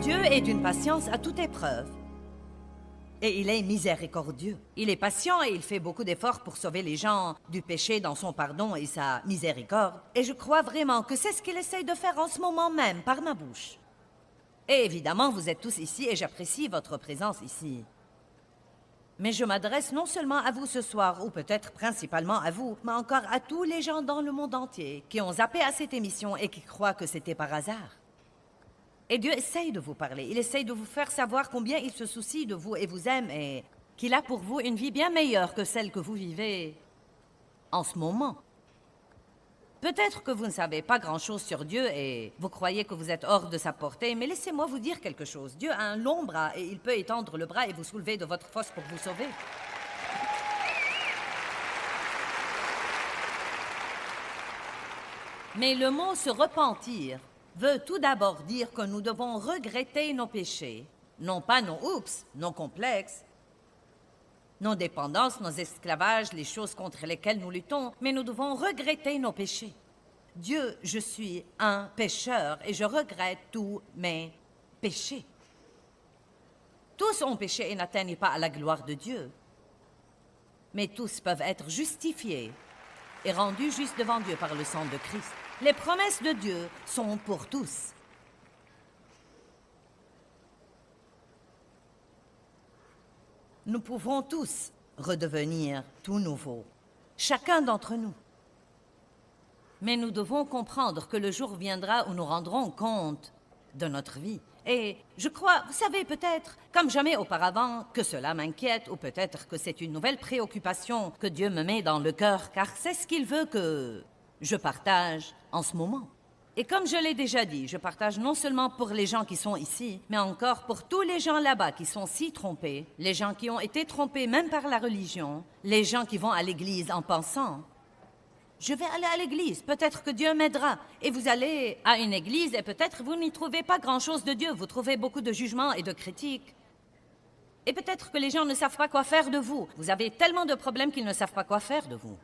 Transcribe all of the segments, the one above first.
Dieu est d'une patience à toute épreuve. Et il est miséricordieux. Il est patient et il fait beaucoup d'efforts pour sauver les gens du péché dans son pardon et sa miséricorde. Et je crois vraiment que c'est ce qu'il essaye de faire en ce moment même, par ma bouche. Et évidemment, vous êtes tous ici et j'apprécie votre présence ici. Mais je m'adresse non seulement à vous ce soir, ou peut-être principalement à vous, mais encore à tous les gens dans le monde entier qui ont zappé à cette émission et qui croient que c'était par hasard. Et Dieu essaye de vous parler. Il essaye de vous faire savoir combien il se soucie de vous et vous aime et qu'il a pour vous une vie bien meilleure que celle que vous vivez en ce moment. Peut-être que vous ne savez pas grand-chose sur Dieu et vous croyez que vous êtes hors de sa portée, mais laissez-moi vous dire quelque chose. Dieu a un long bras et il peut étendre le bras et vous soulever de votre fosse pour vous sauver. Mais le mot « se repentir » veut tout d'abord dire que nous devons regretter nos péchés, non pas nos oups, nos complexes, nos dépendances, nos esclavages, les choses contre lesquelles nous luttons, mais nous devons regretter nos péchés. Dieu, je suis un pécheur et je regrette tous mes péchés. Tous ont péché et n'atteignent pas à la gloire de Dieu, mais tous peuvent être justifiés et rendus justes devant Dieu par le sang de Christ. Les promesses de Dieu sont pour tous. Nous pouvons tous redevenir tout nouveau, chacun d'entre nous. Mais nous devons comprendre que le jour viendra où nous rendrons compte de notre vie. Et je crois, vous savez peut-être, comme jamais auparavant, que cela m'inquiète, ou peut-être que c'est une nouvelle préoccupation que Dieu me met dans le cœur, car c'est ce qu'il veut que je partage en ce moment. Et comme je l'ai déjà dit, je partage non seulement pour les gens qui sont ici, mais encore pour tous les gens là-bas qui sont si trompés, les gens qui ont été trompés même par la religion, les gens qui vont à l'église en pensant « Je vais aller à l'église, peut-être que Dieu m'aidera. » Et vous allez à une église et peut-être vous n'y trouvez pas grand-chose de Dieu, vous trouvez beaucoup de jugements et de critiques. Et peut-être que les gens ne savent pas quoi faire de vous. Vous avez tellement de problèmes qu'ils ne savent pas quoi faire de vous.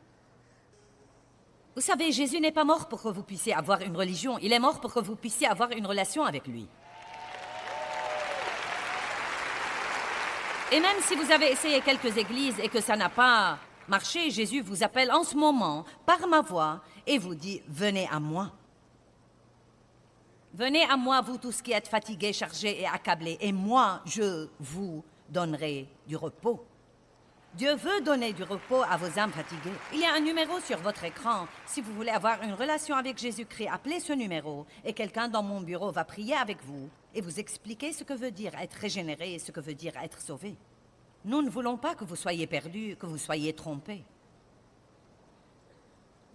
Vous savez, Jésus n'est pas mort pour que vous puissiez avoir une religion. Il est mort pour que vous puissiez avoir une relation avec lui. Et même si vous avez essayé quelques églises et que ça n'a pas marché, Jésus vous appelle en ce moment, par ma voix, et vous dit « Venez à moi ». Venez à moi, vous tous qui êtes fatigués, chargés et accablés, et moi, je vous donnerai du repos. Dieu veut donner du repos à vos âmes fatiguées. Il y a un numéro sur votre écran. Si vous voulez avoir une relation avec Jésus-Christ, appelez ce numéro et quelqu'un dans mon bureau va prier avec vous et vous expliquer ce que veut dire être régénéré et ce que veut dire être sauvé. Nous ne voulons pas que vous soyez perdus, que vous soyez trompés.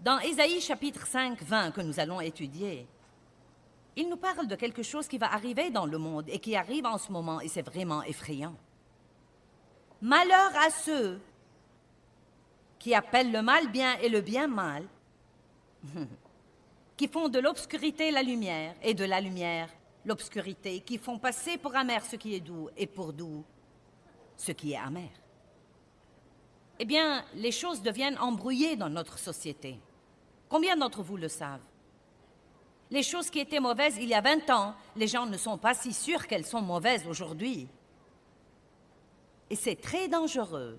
Dans Ésaïe chapitre 5, 20 que nous allons étudier, il nous parle de quelque chose qui va arriver dans le monde et qui arrive en ce moment et c'est vraiment effrayant. Malheur à ceux qui appellent le mal bien et le bien mal, qui font de l'obscurité la lumière et de la lumière l'obscurité, qui font passer pour amer ce qui est doux et pour doux ce qui est amer. Eh bien, les choses deviennent embrouillées dans notre société. Combien d'entre vous le savent? Les choses qui étaient mauvaises il y a 20 ans, les gens ne sont pas si sûrs qu'elles sont mauvaises aujourd'hui. Et c'est très dangereux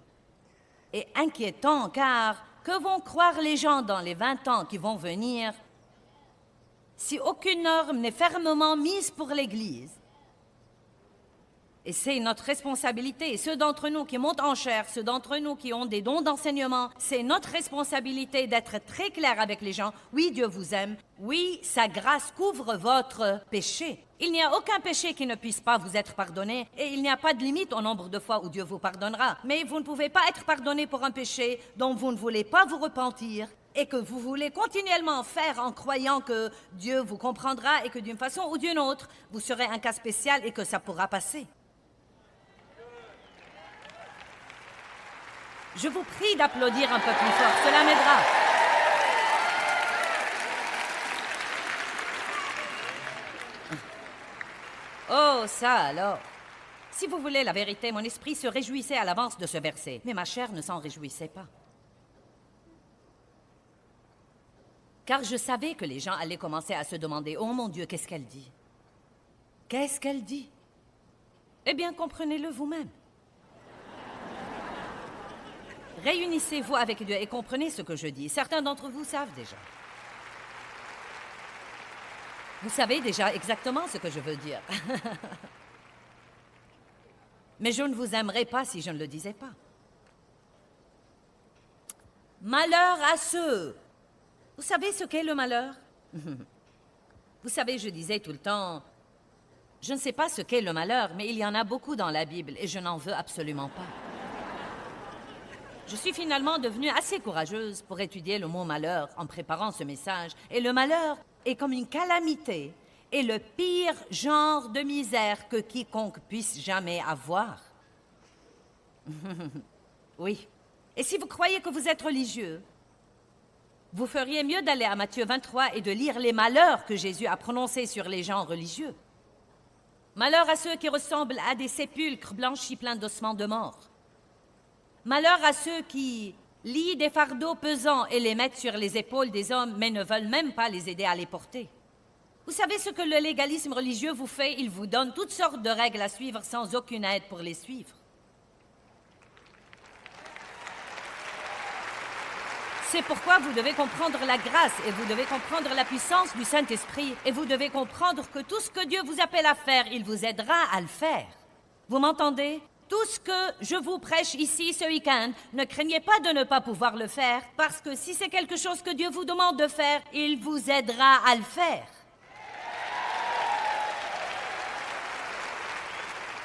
et inquiétant, car que vont croire les gens dans les 20 ans qui vont venir si aucune norme n'est fermement mise pour l'Église? Et c'est notre responsabilité, et ceux d'entre nous qui montent en chair, ceux d'entre nous qui ont des dons d'enseignement, c'est notre responsabilité d'être très clair avec les gens. Oui, Dieu vous aime. Oui, sa grâce couvre votre péché. Il n'y a aucun péché qui ne puisse pas vous être pardonné, et il n'y a pas de limite au nombre de fois où Dieu vous pardonnera. Mais vous ne pouvez pas être pardonné pour un péché dont vous ne voulez pas vous repentir, et que vous voulez continuellement faire en croyant que Dieu vous comprendra et que d'une façon ou d'une autre, vous serez un cas spécial et que ça pourra passer. Je vous prie d'applaudir un peu plus fort, cela m'aidera. Oh, ça alors. Si vous voulez la vérité, mon esprit se réjouissait à l'avance de ce verset, mais ma chair ne s'en réjouissait pas. Car je savais que les gens allaient commencer à se demander « Oh mon Dieu, qu'est-ce qu'elle dit? Qu'est-ce qu'elle dit? Eh bien, comprenez-le vous-même. Réunissez-vous avec Dieu et comprenez ce que je dis. Certains d'entre vous savent déjà. Vous savez déjà exactement ce que je veux dire. Mais je ne vous aimerais pas si je ne le disais pas. Malheur à ceux. Vous savez ce qu'est le malheur? Vous savez, je disais tout le temps, je ne sais pas ce qu'est le malheur, mais il y en a beaucoup dans la Bible et je n'en veux absolument pas. Je suis finalement devenue assez courageuse pour étudier le mot malheur en préparant ce message. Et le malheur est comme une calamité et le pire genre de misère que quiconque puisse jamais avoir. Oui. Et si vous croyez que vous êtes religieux, vous feriez mieux d'aller à Matthieu 23 et de lire les malheurs que Jésus a prononcés sur les gens religieux. Malheur à ceux qui ressemblent à des sépulcres blanchis pleins d'ossements de mort. Malheur à ceux qui lient des fardeaux pesants et les mettent sur les épaules des hommes, mais ne veulent même pas les aider à les porter. Vous savez ce que le légalisme religieux vous fait? Il vous donne toutes sortes de règles à suivre sans aucune aide pour les suivre. C'est pourquoi vous devez comprendre la grâce et vous devez comprendre la puissance du Saint-Esprit et vous devez comprendre que tout ce que Dieu vous appelle à faire, il vous aidera à le faire. Vous m'entendez? Tout ce que je vous prêche ici ce week-end, ne craignez pas de ne pas pouvoir le faire, parce que si c'est quelque chose que Dieu vous demande de faire, il vous aidera à le faire.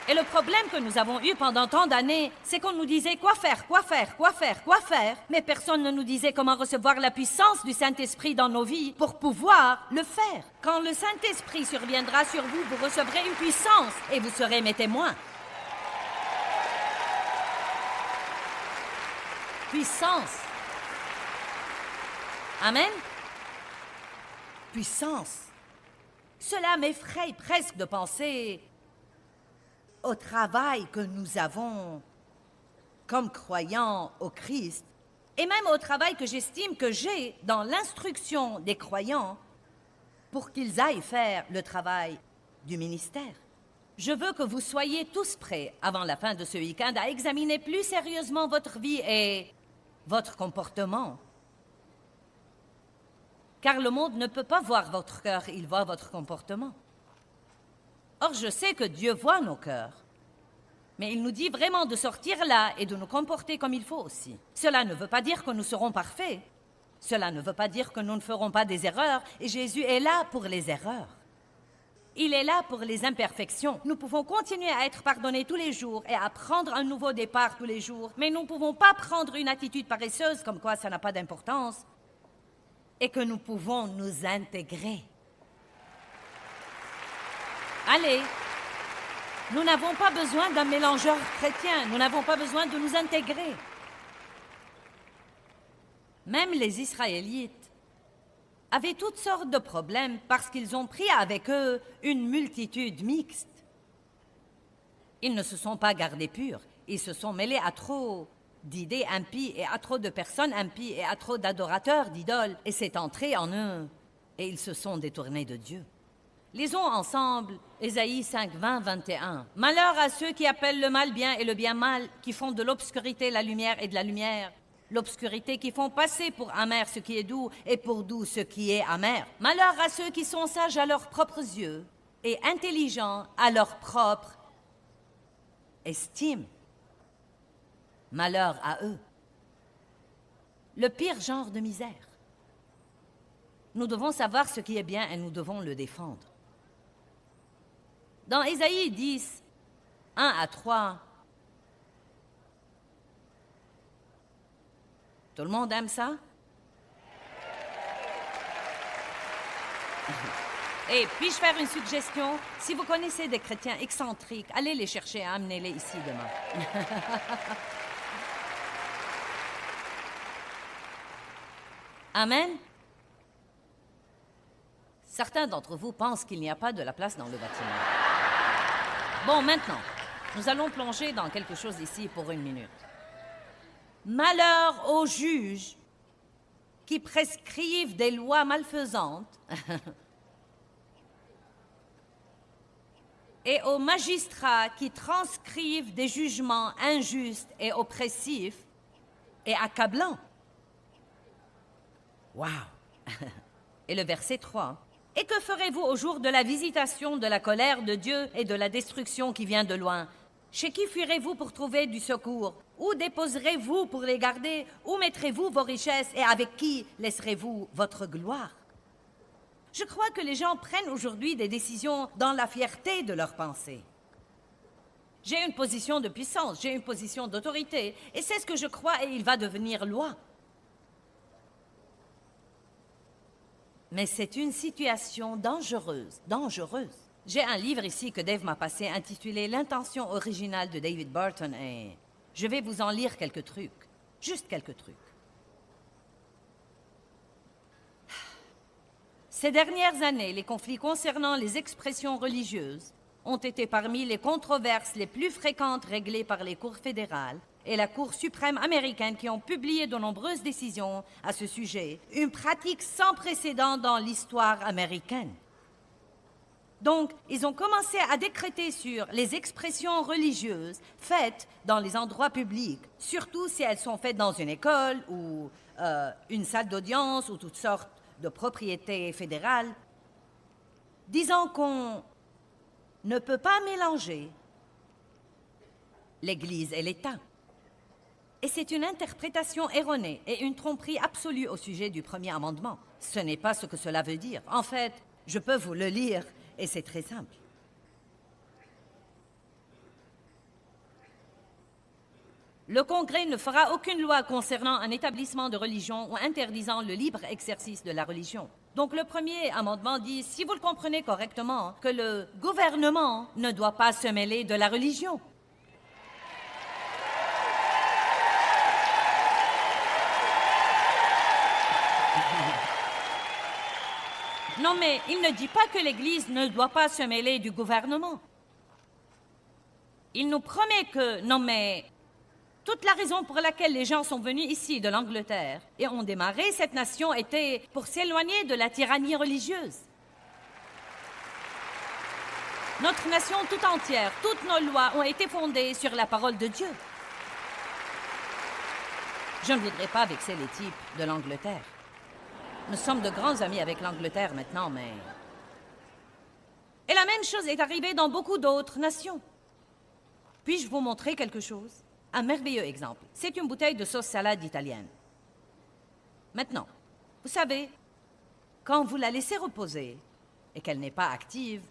Et le problème que nous avons eu pendant tant d'années, c'est qu'on nous disait quoi faire, quoi faire, quoi faire, quoi faire, mais personne ne nous disait comment recevoir la puissance du Saint-Esprit dans nos vies pour pouvoir le faire. Quand le Saint-Esprit surviendra sur vous, vous recevrez une puissance et vous serez mes témoins. Puissance. Amen. Puissance. Cela m'effraie presque de penser au travail que nous avons comme croyants au Christ et même au travail que j'estime que j'ai dans l'instruction des croyants pour qu'ils aillent faire le travail du ministère. Je veux que vous soyez tous prêts avant la fin de ce week-end à examiner plus sérieusement votre vie et votre comportement. Car le monde ne peut pas voir votre cœur, il voit votre comportement. Or, je sais que Dieu voit nos cœurs. Mais il nous dit vraiment de sortir là et de nous comporter comme il faut aussi. Cela ne veut pas dire que nous serons parfaits. Cela ne veut pas dire que nous ne ferons pas des erreurs. Et Jésus est là pour les erreurs. Il est là pour les imperfections. Nous pouvons continuer à être pardonnés tous les jours et à prendre un nouveau départ tous les jours. Mais nous ne pouvons pas prendre une attitude paresseuse comme quoi ça n'a pas d'importance. Et que nous pouvons nous intégrer. Allez, nous n'avons pas besoin d'un mélangeur chrétien, nous n'avons pas besoin de nous intégrer. Même les Israélites avaient toutes sortes de problèmes parce qu'ils ont pris avec eux une multitude mixte. Ils ne se sont pas gardés purs, ils se sont mêlés à trop d'idées impies et à trop de personnes impies et à trop d'adorateurs d'idoles, et c'est entré en eux, et ils se sont détournés de Dieu. Lisons ensemble Ésaïe 5, 20, 21. « Malheur à ceux qui appellent le mal bien et le bien mal, qui font de l'obscurité la lumière et de la lumière, l'obscurité qui font passer pour amer ce qui est doux et pour doux ce qui est amer. Malheur à ceux qui sont sages à leurs propres yeux et intelligents à leur propre estime. Malheur à eux. » Le pire genre de misère. Nous devons savoir ce qui est bien et nous devons le défendre. Dans Ésaïe 10, 1 à 3, tout le monde aime ça? Et puis-je faire une suggestion? Si vous connaissez des chrétiens excentriques, allez les chercher et amenez-les ici demain. Amen? Certains d'entre vous pensent qu'il n'y a pas de la place dans le bâtiment. Bon, maintenant, nous allons plonger dans quelque chose ici pour une minute. Malheur aux juges qui prescrivent des lois malfaisantes et aux magistrats qui transcrivent des jugements injustes et oppressifs et accablants. Wow! Et le verset 3. Et que ferez-vous au jour de la visitation de la colère de Dieu et de la destruction qui vient de loin? Chez qui fuirez-vous pour trouver du secours? Où déposerez-vous pour les garder? Où mettrez-vous vos richesses? Et avec qui laisserez-vous votre gloire? Je crois que les gens prennent aujourd'hui des décisions dans la fierté de leurs pensées. J'ai une position de puissance, j'ai une position d'autorité, et c'est ce que je crois, et il va devenir loi. Mais c'est une situation dangereuse, dangereuse. J'ai un livre ici que Dave m'a passé intitulé « L'intention originale de David Barton » et je vais vous en lire quelques trucs, juste quelques trucs. Ces dernières années, les conflits concernant les expressions religieuses ont été parmi les controverses les plus fréquentes réglées par les cours fédérales et la Cour suprême américaine qui ont publié de nombreuses décisions à ce sujet, une pratique sans précédent dans l'histoire américaine. Donc, ils ont commencé à décréter sur les expressions religieuses faites dans les endroits publics, surtout si elles sont faites dans une école ou une salle d'audience ou toutes sortes de propriétés fédérales, disant qu'on ne peut pas mélanger l'Église et l'État. Et c'est une interprétation erronée et une tromperie absolue au sujet du premier amendement. Ce n'est pas ce que cela veut dire. En fait, je peux vous le lire et c'est très simple. Le Congrès ne fera aucune loi concernant un établissement de religion ou interdisant le libre exercice de la religion. Donc le premier amendement dit, si vous le comprenez correctement, que le gouvernement ne doit pas se mêler de la religion. Non, mais il ne dit pas que l'Église ne doit pas se mêler du gouvernement. Il nous promet que, non mais, toute la raison pour laquelle les gens sont venus ici de l'Angleterre et ont démarré cette nation était pour s'éloigner de la tyrannie religieuse. Notre nation tout entière, toutes nos lois ont été fondées sur la parole de Dieu. Je ne voudrais pas vexer les types de l'Angleterre. Nous sommes de grands amis avec l'Angleterre maintenant, mais... Et la même chose est arrivée dans beaucoup d'autres nations. Puis-je vous montrer quelque chose? Un merveilleux exemple. C'est une bouteille de sauce salade italienne. Maintenant, vous savez, quand vous la laissez reposer et qu'elle n'est pas active,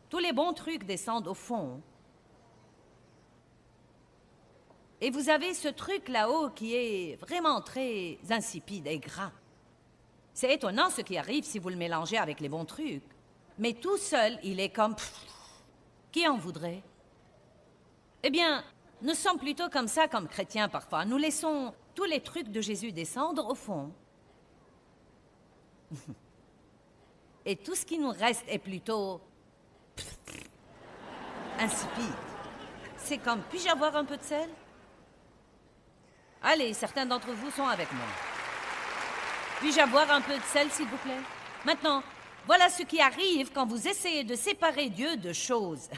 tous les bons trucs descendent au fond. Et vous avez ce truc là-haut qui est vraiment très insipide et gras. C'est étonnant ce qui arrive si vous le mélangez avec les bons trucs. Mais tout seul, il est comme... Qui en voudrait? Eh bien, nous sommes plutôt comme ça comme chrétiens parfois. Nous laissons tous les trucs de Jésus descendre au fond. Et tout ce qui nous reste est plutôt... insipide. C'est comme, puis-je avoir un peu de sel? Allez, certains d'entre vous sont avec moi. Puis-je avoir un peu de sel, s'il vous plaît? Maintenant, voilà ce qui arrive quand vous essayez de séparer Dieu de choses.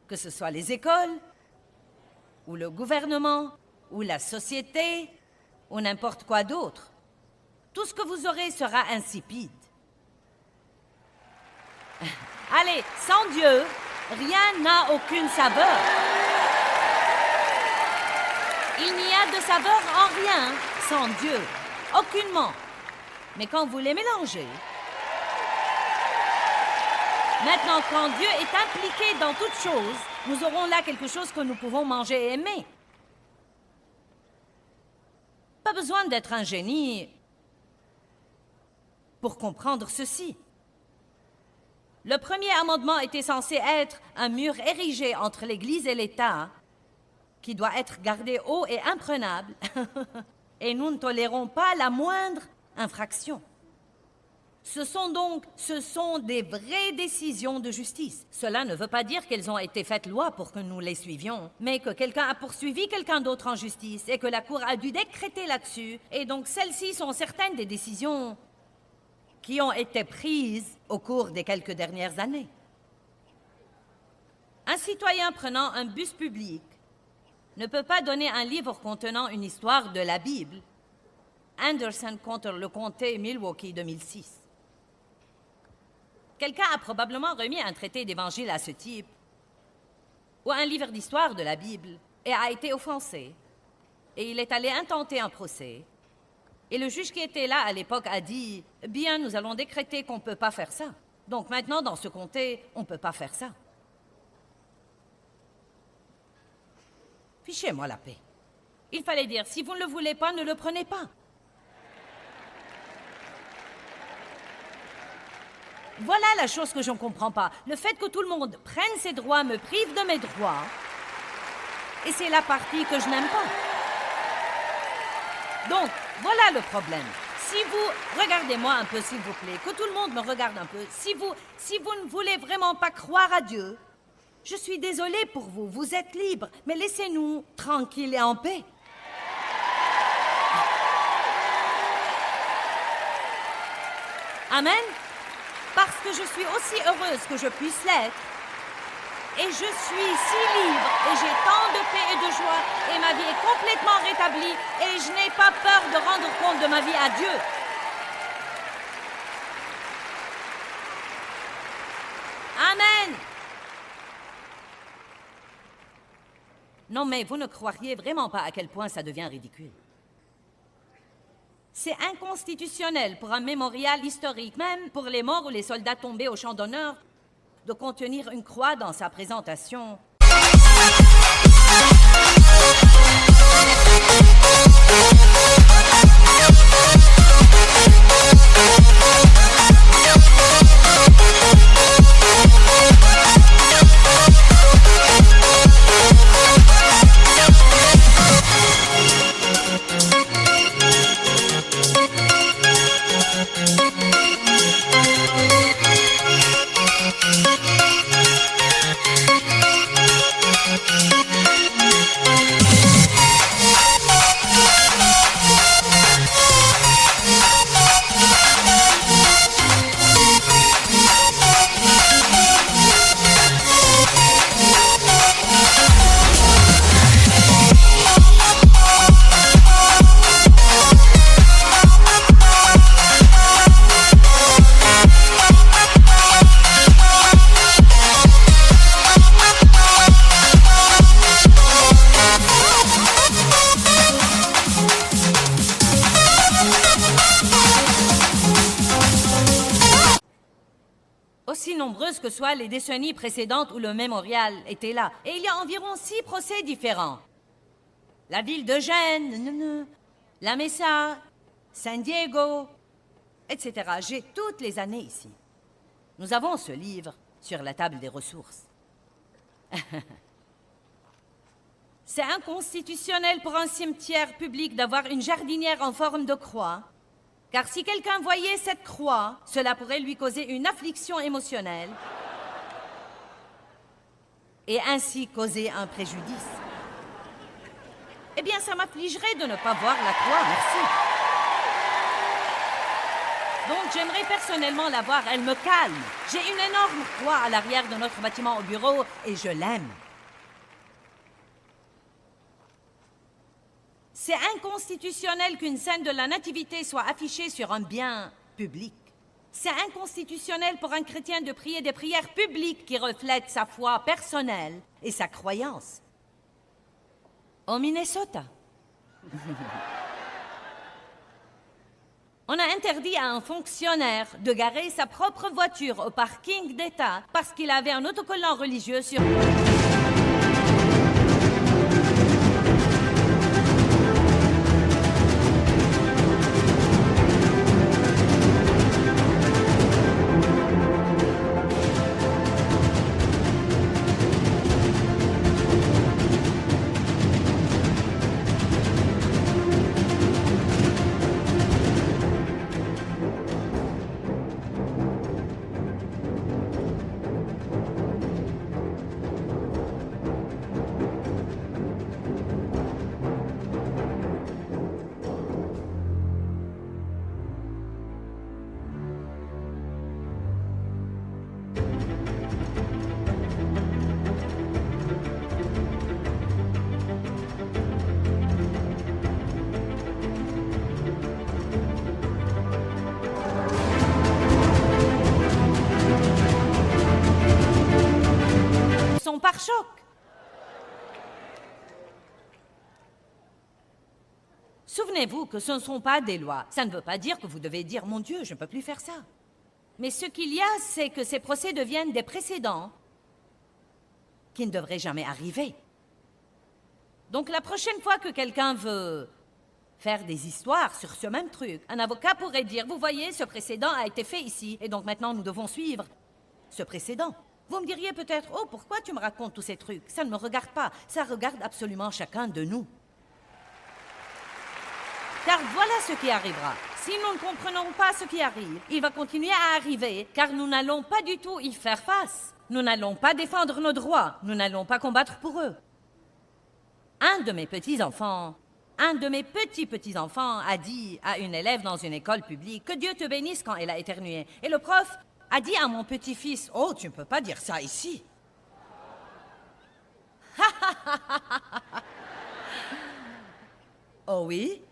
Que ce soit les écoles, ou le gouvernement, ou la société, ou n'importe quoi d'autre. Tout ce que vous aurez sera insipide. Allez, sans Dieu, rien n'a aucune saveur. Il n'y a de saveur en rien sans Dieu, aucunement. Mais quand vous les mélangez... Maintenant, quand Dieu est impliqué dans toute chose, nous aurons là quelque chose que nous pouvons manger et aimer. Pas besoin d'être un génie pour comprendre ceci. Le premier amendement était censé être un mur érigé entre l'Église et l'État, qui doit être gardé haut et imprenable, et nous ne tolérons pas la moindre infraction. Ce sont des vraies décisions de justice. Cela ne veut pas dire qu'elles ont été faites loi pour que nous les suivions, mais que quelqu'un a poursuivi quelqu'un d'autre en justice et que la Cour a dû décréter là-dessus. Et donc celles-ci sont certaines des décisions qui ont été prises au cours des quelques dernières années. Un citoyen prenant un bus public ne peut pas donner un livre contenant une histoire de la Bible. Anderson contre le comté Milwaukee 2006. Quelqu'un a probablement remis un traité d'évangile à ce type, ou un livre d'histoire de la Bible, et a été offensé. Et il est allé intenter un procès. Et le juge qui était là à l'époque a dit « Bien, nous allons décréter qu'on ne peut pas faire ça. Donc maintenant, dans ce comté, on ne peut pas faire ça. » Fichez-moi la paix. Il fallait dire « Si vous ne le voulez pas, ne le prenez pas. » Voilà la chose que je ne comprends pas. Le fait que tout le monde prenne ses droits me prive de mes droits. Et c'est la partie que je n'aime pas. Donc, voilà le problème. Si vous... Regardez-moi un peu, s'il vous plaît. Que tout le monde me regarde un peu. Si vous ne voulez vraiment pas croire à Dieu, je suis désolée pour vous. Vous êtes libre. Mais laissez-nous tranquilles et en paix. Amen. Parce que je suis aussi heureuse que je puisse l'être. Et je suis si libre, et j'ai tant de paix et de joie, et ma vie est complètement rétablie, et je n'ai pas peur de rendre compte de ma vie à Dieu. Amen. Non, mais vous ne croiriez vraiment pas à quel point ça devient ridicule. C'est inconstitutionnel pour un mémorial historique, même pour les morts ou les soldats tombés au champ d'honneur, de contenir une croix dans sa présentation. Aussi nombreuses que soient les décennies précédentes où le mémorial était là. Et il y a environ 6 procès différents. La ville de Gênes, La Mesa, San Diego, etc. J'ai toutes les années ici. Nous avons ce livre sur la table des ressources. C'est inconstitutionnel pour un cimetière public d'avoir une jardinière en forme de croix. Car si quelqu'un voyait cette croix, cela pourrait lui causer une affliction émotionnelle et ainsi causer un préjudice. Eh bien, ça m'affligerait de ne pas voir la croix, merci. Donc, j'aimerais personnellement la voir, elle me calme. J'ai une énorme croix à l'arrière de notre bâtiment au bureau et je l'aime. C'est inconstitutionnel qu'une scène de la Nativité soit affichée sur un bien public. C'est inconstitutionnel pour un chrétien de prier des prières publiques qui reflètent sa foi personnelle et sa croyance. Au Minnesota. On a interdit à un fonctionnaire de garer sa propre voiture au parking d'État parce qu'il avait un autocollant religieux sur... son pare-choc. Souvenez-vous que ce ne sont pas des lois. Ça ne veut pas dire que vous devez dire « Mon Dieu, je ne peux plus faire ça ». Mais ce qu'il y a, c'est que ces procès deviennent des précédents qui ne devraient jamais arriver. Donc la prochaine fois que quelqu'un veut faire des histoires sur ce même truc, un avocat pourrait dire « Vous voyez, ce précédent a été fait ici, et donc maintenant nous devons suivre ce précédent. » Vous me diriez peut-être « Oh, pourquoi tu me racontes tous ces trucs? Ça ne me regarde pas. Ça regarde absolument chacun de nous. » Car voilà ce qui arrivera. Si nous ne comprenons pas ce qui arrive, il va continuer à arriver, car nous n'allons pas du tout y faire face. Nous n'allons pas défendre nos droits. Nous n'allons pas combattre pour eux. Un de mes petits-enfants a dit à une élève dans une école publique « Que Dieu te bénisse » quand elle a éternué. Et le prof a dit à mon petit-fils « Oh, tu ne peux pas dire ça ici. » Oh oui?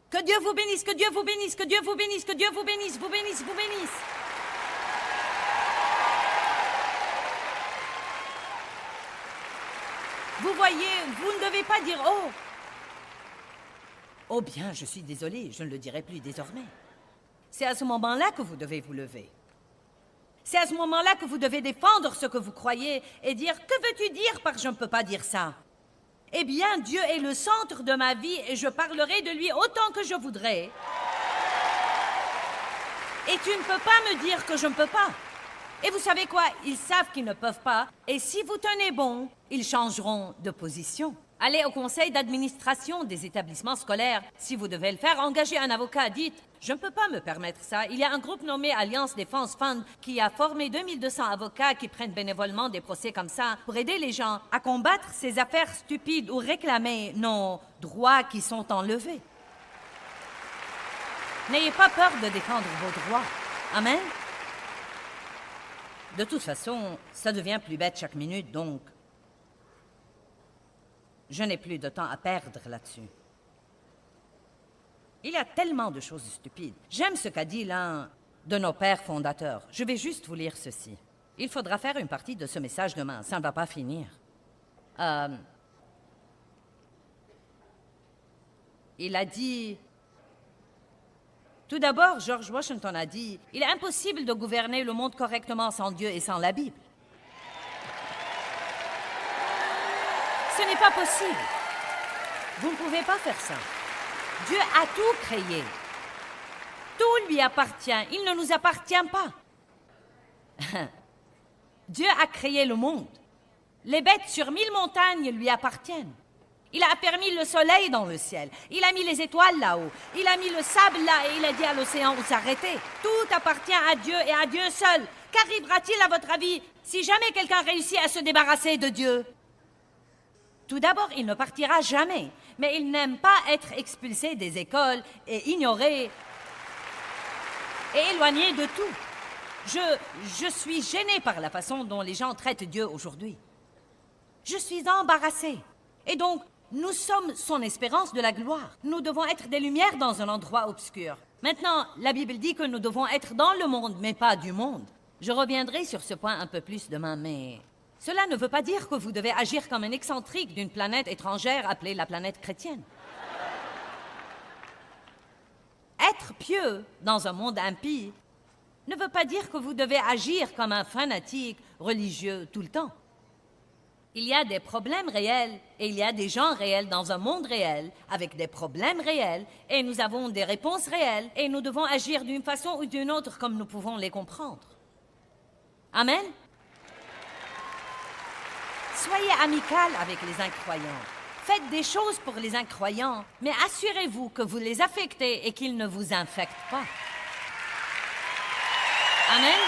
Que Dieu vous bénisse, que Dieu vous bénisse, que Dieu vous bénisse, que Dieu vous bénisse, vous bénisse, vous bénisse. Vous voyez, vous ne devez pas dire « Oh !»« Oh bien, je suis désolée, je ne le dirai plus désormais. » C'est à ce moment-là que vous devez vous lever. C'est à ce moment-là que vous devez défendre ce que vous croyez et dire « Que veux-tu dire par « je ne peux pas dire ça » ?» Eh bien, Dieu est le centre de ma vie et je parlerai de lui autant que je voudrais. Et tu ne peux pas me dire que je ne peux pas. Et vous savez quoi? Ils savent qu'ils ne peuvent pas. Et si vous tenez bon, ils changeront de position. Allez au conseil d'administration des établissements scolaires. Si vous devez le faire, engagez un avocat. Dites, je ne peux pas me permettre ça. Il y a un groupe nommé Alliance Défense Fund qui a formé 2200 avocats qui prennent bénévolement des procès comme ça pour aider les gens à combattre ces affaires stupides ou réclamer nos droits qui sont enlevés. N'ayez pas peur de défendre vos droits. Amen. De toute façon, ça devient plus bête chaque minute, donc je n'ai plus de temps à perdre là-dessus. Il y a tellement de choses stupides. J'aime ce qu'a dit l'un de nos pères fondateurs. Je vais juste vous lire ceci. Il faudra faire une partie de ce message demain. Ça ne va pas finir. Il a dit... Tout d'abord, George Washington a dit « Il est impossible de gouverner le monde correctement sans Dieu et sans la Bible. » Ce n'est pas possible. Vous ne pouvez pas faire ça. Dieu a tout créé. Tout lui appartient. Il ne nous appartient pas. Dieu a créé le monde. Les bêtes sur 1000 montagnes lui appartiennent. Il a permis le soleil dans le ciel. Il a mis les étoiles là-haut. Il a mis le sable là et il a dit à l'océan où s'arrêter. Tout appartient à Dieu et à Dieu seul. Qu'arrivera-t-il à votre avis si jamais quelqu'un réussit à se débarrasser de Dieu? Tout d'abord, il ne partira jamais. Mais il n'aime pas être expulsé des écoles et ignoré et éloigné de tout. Je suis gênée par la façon dont les gens traitent Dieu aujourd'hui. Je suis embarrassée. Et donc, nous sommes son espérance de la gloire. Nous devons être des lumières dans un endroit obscur. Maintenant, la Bible dit que nous devons être dans le monde, mais pas du monde. Je reviendrai sur ce point un peu plus demain, mais... Cela ne veut pas dire que vous devez agir comme un excentrique d'une planète étrangère appelée la planète chrétienne. Être pieux dans un monde impie ne veut pas dire que vous devez agir comme un fanatique religieux tout le temps. Il y a des problèmes réels et il y a des gens réels dans un monde réel avec des problèmes réels et nous avons des réponses réelles et nous devons agir d'une façon ou d'une autre comme nous pouvons les comprendre. Amen? Soyez amical avec les incroyants. Faites des choses pour les incroyants, mais assurez-vous que vous les affectez et qu'ils ne vous infectent pas. Amen?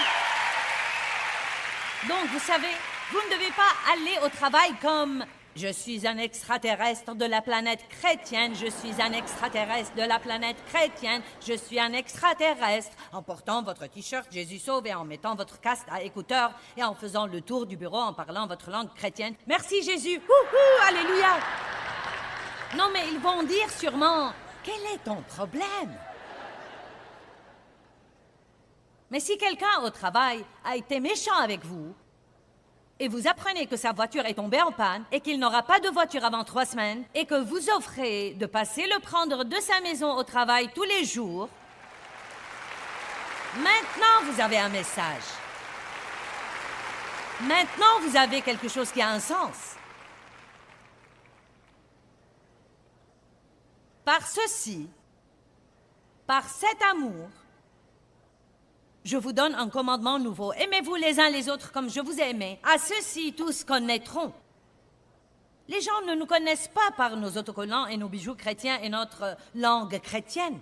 Donc, vous savez, vous ne devez pas aller au travail comme « Je suis un extraterrestre de la planète chrétienne, je suis un extraterrestre de la planète chrétienne, je suis un extraterrestre » en portant votre t-shirt Jésus sauve et en mettant votre casque à écouteurs et en faisant le tour du bureau en parlant votre langue chrétienne. « Merci Jésus! Wouhou! Alléluia! » Non, mais ils vont dire sûrement « Quel est ton problème? » Mais si quelqu'un au travail a été méchant avec vous, et vous apprenez que sa voiture est tombée en panne et qu'il n'aura pas de voiture avant 3 semaines, et que vous offrez de passer le prendre de sa maison au travail tous les jours, maintenant vous avez un message. Maintenant vous avez quelque chose qui a un sens. Par ceci, par cet amour, je vous donne un commandement nouveau. Aimez-vous les uns les autres comme je vous ai aimés. À ceux-ci, tous connaîtront. Les gens ne nous connaissent pas par nos autocollants et nos bijoux chrétiens et notre langue chrétienne.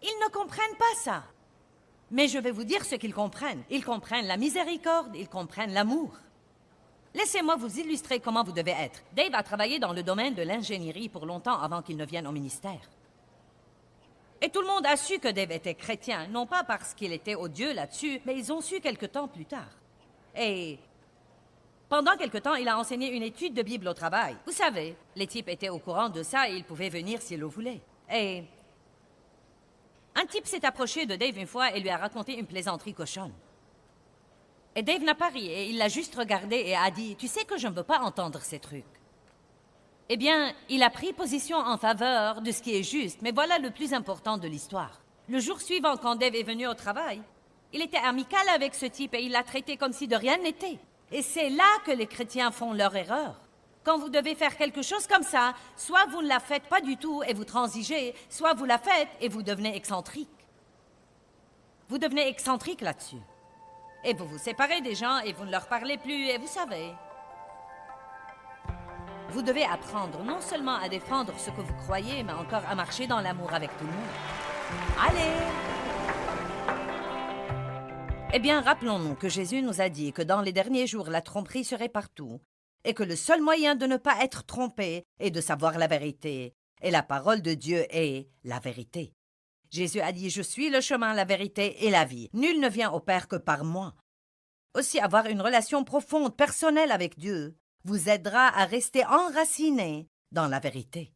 Ils ne comprennent pas ça. Mais je vais vous dire ce qu'ils comprennent. Ils comprennent la miséricorde, ils comprennent l'amour. Laissez-moi vous illustrer comment vous devez être. Dave a travaillé dans le domaine de l'ingénierie pour longtemps avant qu'il ne vienne au ministère. Et tout le monde a su que Dave était chrétien, non pas parce qu'il était odieux là-dessus, mais ils ont su quelque temps plus tard. Et pendant quelque temps, il a enseigné une étude de Bible au travail. Vous savez, les types étaient au courant de ça et ils pouvaient venir s'ils le voulaient. Et un type s'est approché de Dave une fois et lui a raconté une plaisanterie cochonne. Et Dave n'a pas ri et il l'a juste regardé et a dit « Tu sais que je ne veux pas entendre ces trucs. » Eh bien, il a pris position en faveur de ce qui est juste, mais voilà le plus important de l'histoire. Le jour suivant, quand Dave est venu au travail, il était amical avec ce type et il l'a traité comme si de rien n'était. Et c'est là que les chrétiens font leur erreur. Quand vous devez faire quelque chose comme ça, soit vous ne la faites pas du tout et vous transigez, soit vous la faites et vous devenez excentrique. Vous devenez excentrique là-dessus. Et vous vous séparez des gens et vous ne leur parlez plus et vous savez... Vous devez apprendre non seulement à défendre ce que vous croyez, mais encore à marcher dans l'amour avec tout le monde. Allez! Eh bien, rappelons-nous que Jésus nous a dit que dans les derniers jours, la tromperie serait partout, et que le seul moyen de ne pas être trompé est de savoir la vérité, et la parole de Dieu est la vérité. Jésus a dit « Je suis le chemin, la vérité et la vie. Nul ne vient au Père que par moi. » Aussi, avoir une relation profonde, personnelle avec Dieu, vous aidera à rester enraciné dans la vérité.